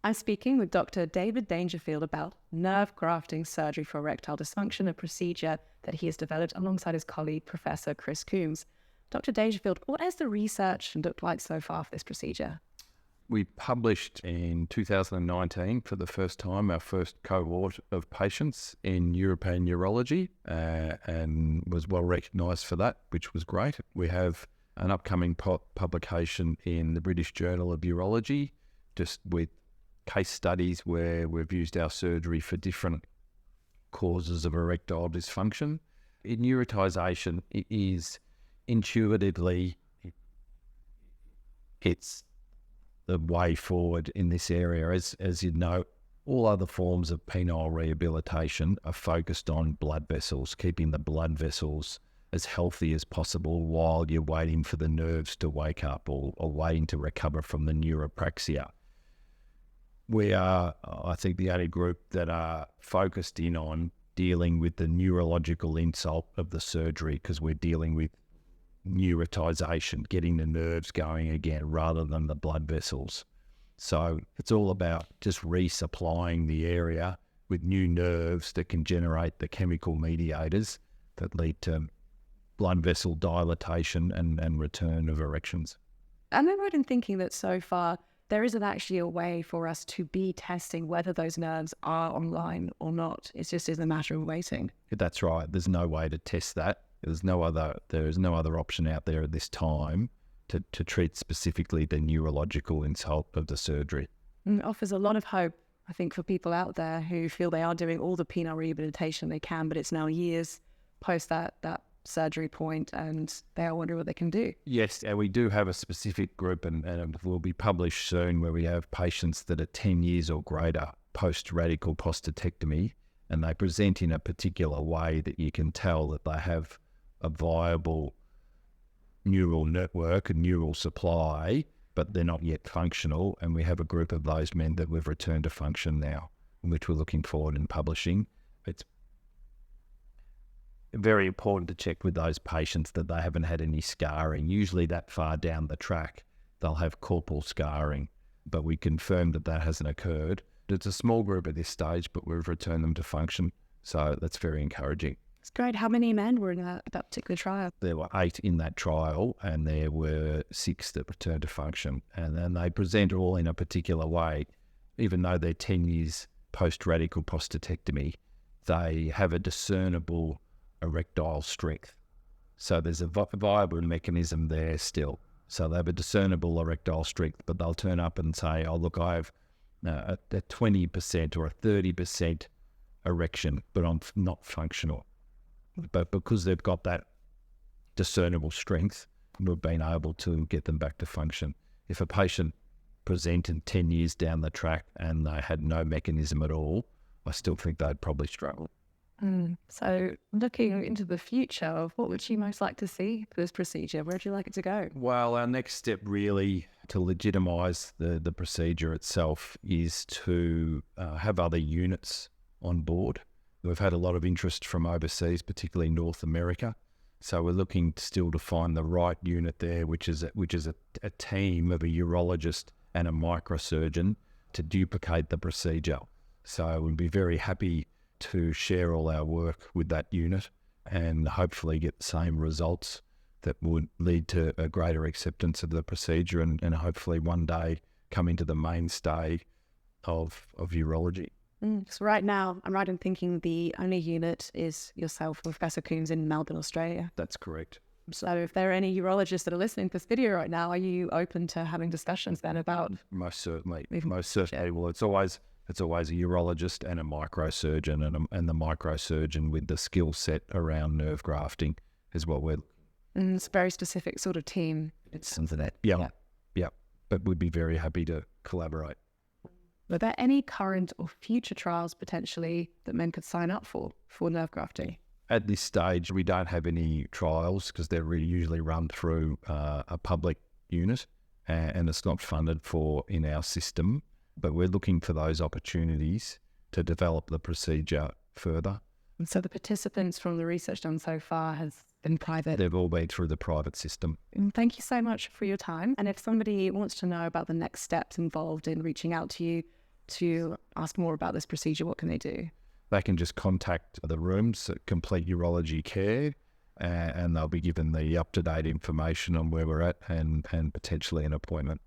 I'm speaking with Dr. David Dangerfield about nerve grafting surgery for erectile dysfunction, a procedure that he has developed alongside his colleague, Professor Chris Coombs. Dr. Dangerfield, what has the research looked like so far for this procedure? We published in 2019 for the first time our first cohort of patients in European urology and was well recognised for that, which was great. We have an upcoming publication in the British Journal of Urology, just with case studies where we've used our surgery for different causes of erectile dysfunction. In uretization, it is intuitively, it's the way forward in this area. As you know, all other forms of penile rehabilitation are focused on blood vessels, keeping the blood vessels as healthy as possible while you're waiting for the nerves to wake up or waiting to recover from the neuropraxia. We are, I think, the only group that are focused in on dealing with the neurological insult of the surgery, because we're dealing with neuritization, getting the nerves going again rather than the blood vessels. So it's all about just resupplying the area with new nerves that can generate the chemical mediators that lead to blood vessel dilatation and return of erections. Am I right in thinking that so far there isn't actually a way for us to be testing whether those nerves are online or not? It just is a matter of waiting. That's right. There's no way to test that. There is no other option out there at this time to treat specifically the neurological insult of the surgery. And it offers a lot of hope, I think, for people out there who feel they are doing all the penile rehabilitation they can, but it's now years post that surgery point and they are wondering what they can do. Yes, and we do have a specific group and it will be published soon where we have patients that are 10 years or greater post-radical prostatectomy, and they present in a particular way that you can tell that they have a viable neural network and neural supply, but they're not yet functional. And we have a group of those men that we've returned to function now, which we're looking forward in publishing. It's very important to check with those patients that they haven't had any scarring. Usually that far down the track, they'll have corporal scarring, but we confirmed that that hasn't occurred. It's a small group at this stage, but we've returned them to function. So that's very encouraging. It's great. How many men were in that particular trial? There were 8 in that trial and there were 6 that returned to function. And then they present all in a particular way. Even though they're 10 years post-radical prostatectomy, they have a discernible erectile strength. So there's a viable mechanism there still. So they have a discernible erectile strength, but they'll turn up and say, oh, look, I have a 20% or a 30% erection, but I'm not functional. But because they've got that discernible strength, we've been able to get them back to function. If a patient presented 10 years down the track and they had no mechanism at all, I still think they'd probably struggle. So looking into the future, what would you most like to see for this procedure? Where would you like it to go? Well, our next step really to legitimise the procedure itself is to have other units on board. We've had a lot of interest from overseas, particularly North America. So we're looking still to find the right unit there, which is a team of a urologist and a microsurgeon to duplicate the procedure. So we'd be very happy to share all our work with that unit and hopefully get the same results that would lead to a greater acceptance of the procedure and hopefully one day come into the mainstay of urology. So right now, I'm right in thinking the only unit is yourself, Professor Coombs, in Melbourne, Australia. That's correct. So if there are any urologists that are listening to this video right now, are you open to having discussions then about? Most certainly. Most certainly. Well, it's always a urologist and a microsurgeon, and the microsurgeon with the skill set around nerve grafting is what we're. It's a very specific sort of team. It's something that. Yeah. But we'd be very happy to collaborate. Are there any current or future trials potentially that men could sign up for nerve grafting? At this stage, we don't have any trials because they're really usually run through a public unit and it's not funded for in our system. But we're looking for those opportunities to develop the procedure further. And so the participants from the research done so far has been private? They've all been through the private system. And thank you so much for your time. And if somebody wants to know about the next steps involved in reaching out to you, to ask more about this procedure, what can they do? They can just contact the rooms at Complete Urology Care, and they'll be given the up-to-date information on where we're at and potentially an appointment.